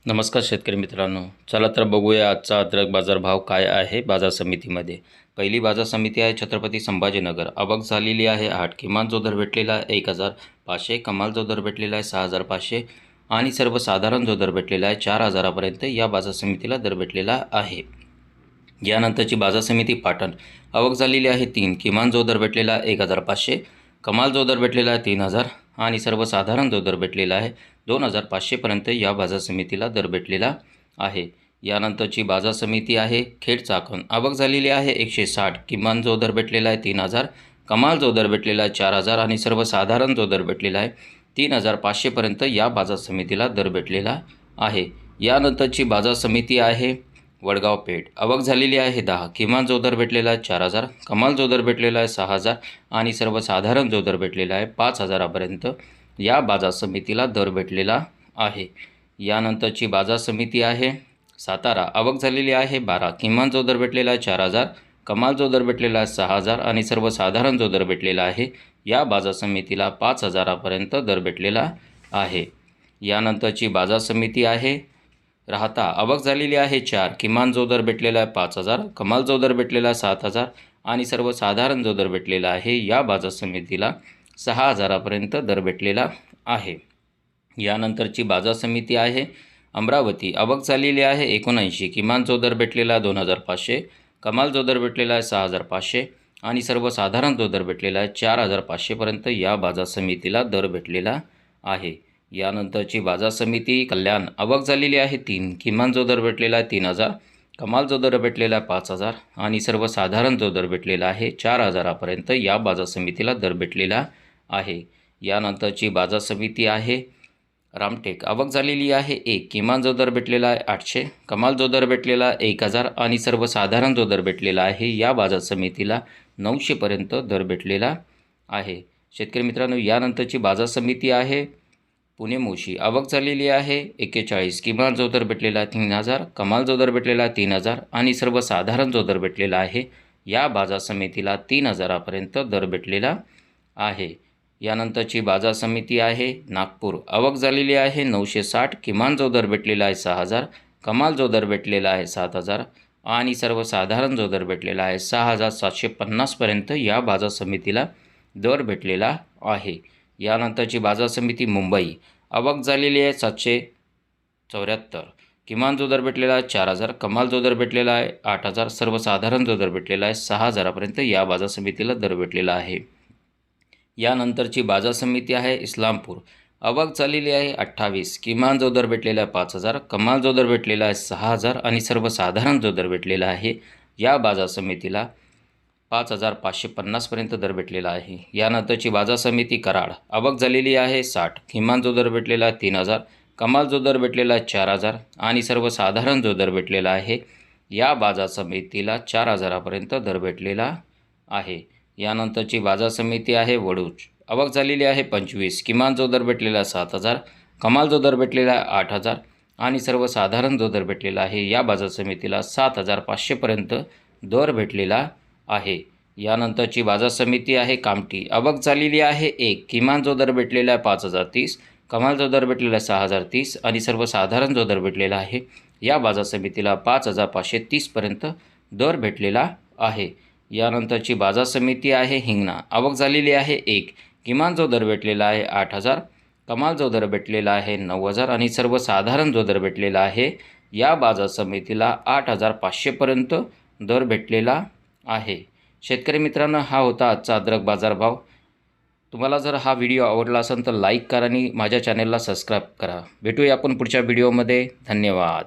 नमस्कार शेतकरी मित्रांनो, चला तर बघूया आजचा अद्रक बाजारभाव काय आहे बाजार समितीमध्ये। पहिली बाजार समिती आहे छत्रपती संभाजीनगर। आवक झालेली आहे 8, किमान जो दर भेटलेला आहे 1500, कमाल जो दर भेटलेला आहे 6500 आणि सर्वसाधारण जो दर भेटलेला आहे 4000 पर्यंत या बाजार समितीला दर भेटलेला आहे। यानंतरची बाजार समिती पाटण। आवक झालेली आहे 3, किमान जो दर भेटलेला 1500, कमाल जो दर भेटलेला आहे 3000 आणि सर्वसाधारण जो दर भेटलेला आहे 2500 पर्यंत या बाजार समितीला दर भेटलेला आहे। यानंतरची बाजार समिती आहे खेड चाकण। आवक झालेली आहे 160, किमान जो दर भेटलेला आहे 3000, कमाल जो दर भेटलेला आहे 4000 आणि सर्वसाधारण जो दर भेटलेला आहे 3500 पर्यंत या बाजार समितीला दर भेटलेला आहे। यानंतरची बाजार समिती आहे वडगाव पेठ। आवक झालेली आहे 10, किमान जो दर भेटलेला आहे 4000, कमाल जो दर भेटलेला आहे 6000 आणि सर्वसाधारण जो दर भेटलेला आहे 5000 पर्यंत या बाजार समितीला दर भेटलेला आहे। यानंतरची बाजार समिती आहे सातारा। आवक झालेली आहे 12, किमान जो दर भेटलेला आहे 4000, कमाल जो दर भेटलेला आहे 6000 आणि सर्वसाधारण जो दर भेटलेला आहे या बाजार समितीला 5000 पर्यंत दर भेटलेला आहे। यानंतरची बाजार समिती आहे राहता। आवक झालेली आहे 4, किमान जो दर भेटलेला आहे 5000, कमाल जो दर भेटलेला आहे 7000 आणि सर्वसाधारण जो दर भेटलेला आहे या बाजार समितीला 6000 पर्यंत दर भेटलेला आहे। यानंतरची बाजार समिती आहे अमरावती। आवक झालेली आहे 79, किमान जो दर भेटलेला 2500, कमाल जो दर भेटलेला आहे 6500 आणि सर्वसाधारण जो दर भेटलेला आहे 4500 पर्यंत या बाजार समितीला दर भेटलेला आहे। यानंतरची बाजार समिती कल्याण। आवक झालेली आहे 3, किमान जो दर भेटलेला आहे 3000, कमाल जो दर भेटलेला आहे 5000 आणि सर्वसाधारण जो दर भेटलेला आहे 4000 पर्यंत या बाजार समितीला दर भेटलेला आहे। यानंतरची बाजार समिती आहे रामटेक। आवक झालेली आहे 1, किमान जो दर भेटलेला आहे 800, कमाल जो दर भेटलेला आहे 1000 आणि सर्वसाधारण जो दर भेटलेला आहे या बाजार समितीला 900 पर्यंत दर भेटलेला आहे। शेतकरी मित्रांनो, यानंतरची बाजार समिती आहे पुणे मोशी। आवक झालेली आहे 41, किमान जो दर भेटलेला आहे 3000, कमाल जो दर भेटलेला आहे 3000 आणि सर्वसाधारण जो दर भेटलेला आहे या बाजार समितीला 3000 पर्यंत दर भेटलेला आहे। यानंतरची बाजार समिती आहे नागपूर। आवक झालेली आहे 960, किमान जो दर भेटलेला आहे 6000, कमाल जो दर भेटलेला आहे 7000 आणि सर्वसाधारण जो दर भेटलेला आहे 6750 पर्यंत या बाजार समितीला दर भेटलेला आहे। यानंतरची बाजार समिती मुंबई। आवक झालेली आहे 774, किमान जो दर भेटलेला आहे 4000, कमाल जो दर भेटलेला आहे 8000, सर्वसाधारण जो दर भेटलेला आहे 6000 पर्यंत या बाजार समितीला दर भेटलेला आहे। यानंतरची बाजार समिती आहे इस्लामपूर। आवक झालेली आहे 28, किमान जो दर भेटलेला आहे 5000, कमाल जो दर भेटलेला आहे 6000 आणि सर्वसाधारण जो दर भेटलेला आहे या बाजार समितीला 5550 पर्यंत दर भेटलेला आहे। यानंतरची बाजार समिती कराड। आवक झालेली आहे 60, किमान जो दर भेटलेला आहे 3000, कमाल जो दर भेटलेला आहे 4000 आणि सर्वसाधारण जो दर भेटलेला आहे या बाजार समितीला 4000 पर्यंत दर भेटलेला आहे। यानंतरची बाजार समिती आहे वडूज। आवक झालेली आहे 25, किमान जो दर भेटलेला आहे 7000, कमाल जो दर भेटलेला आहे 8000 आणि सर्वसाधारण जो दर भेटलेला आहे या बाजार समितीला 7500 पर्यंत दर भेटलेला आहे। यानंतरची बाजार समिती आहे कामठी। आवक झालेली आहे 1, किमान जो दर भेटलेला आहे 5030, कमाल जो दर भेटलेला आहे 6030 आणि सर्वसाधारण जो दर भेटलेला आहे या बाजार समितीला 5530 पर्यंत दर भेटलेला आहे। यानंतरची बाजार समिती आहे हिंगणा। आवक झालेली आहे 1, किमान जो दर भेटलेला आहे 8000, कमाल जो दर भेटलेला आहे 9000 आणि सर्वसाधारण जो दर भेटलेला आहे या बाजार समितीला 8500 पर्यंत दर भेटलेला आहे। शेतकरी मित्रांनो, हा होता आजचा अद्रक बाजारभाव। तुम्हाला जर हा व्हिडिओ आवडला असेल तर लाईक करा आणि माझ्या चॅनलला सबस्क्राईब करा। भेटूया आपण पुढच्या व्हिडिओमध्ये। धन्यवाद।